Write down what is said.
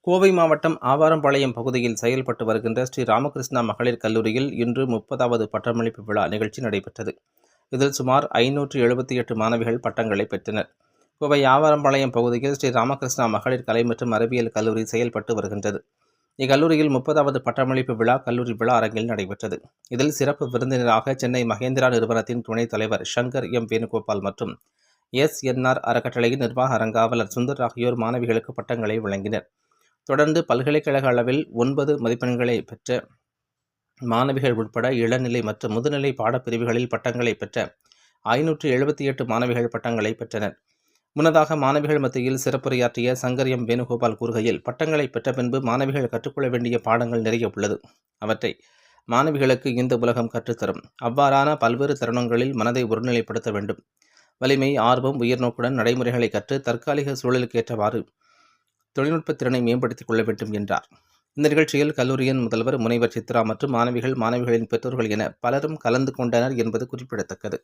கோவை மாவட்டம் ஆவாரம்பாளையம் பகுதியில் செயல்பட்டு வருகின்ற ஸ்ரீ ராமகிருஷ்ணா மகளிர் கல்லூரியில் இன்று 30வது பட்டமளிப்பு விழா நிகழ்ச்சி நடைபெற்றது. இதில் சுமார் 578 மாணவிகள் பட்டங்களை பெற்றனர். கோவை ஆவாரம்பாளையம் பகுதியில் ஸ்ரீ ராமகிருஷ்ணா மகளிர் கலை மற்றும் அறிவியல் கல்லூரி செயல்பட்டு வருகின்றது. இக்கல்லூரியில் 30வது பட்டமளிப்பு விழா கல்லூரி விழா அரங்கில் நடைபெற்றது. இதில் சிறப்பு விருந்தினராக சென்னை மகேந்திரா நிறுவனத்தின் துணைத் தலைவர் சங்கர் எம் வேணுகோபால் மற்றும் SNR அறக்கட்டளையின் நிர்வாக அறங்காவலர் சுந்தர் ஆகியோர் மாணவிகளுக்கு பட்டங்களை வழங்கினர். தொடர்ந்து பல்கலைக்கழக அளவில் 9 மதிப்பெண்களை பெற்ற மாணவிகள் உட்பட இளநிலை மற்றும் முதுநிலை பாடப்பிரிவுகளில் பட்டங்களை பெற்ற 578 மாணவிகள் பட்டங்களை பெற்றனர். முன்னதாக மாணவிகள் மத்தியில் சிறப்புரையாற்றிய சங்கர் எம் வேணுகோபால் கூறுகையில், பட்டங்களை பெற்ற பின்பு மாணவிகள் கற்றுக்கொள்ள வேண்டிய பாடங்கள் நிறைய உள்ளது. அவற்றை மாணவிகளுக்கு இந்த உலகம் கற்றுத்தரும். அவ்வாறான பல்வேறு தருணங்களில் மனதை ஒருநிலைப்படுத்த வேண்டும். வலிமை, ஆர்வம், உயர்நோக்குடன் நடைமுறைகளை கற்று தற்காலிக சூழலுக்கு ஏற்றவாறு தொழில்நுட்ப திறனை மேம்படுத்திக் கொள்ள வேண்டும் என்றார். இந்த நிகழ்ச்சியில் கல்லூரியின் முதல்வர் முனைவர் சித்ரா மற்றும் மாணவிகளின் பெற்றோர்கள் என பலரும் கலந்து கொண்டனர் என்பது குறிப்பிடத்தக்கது.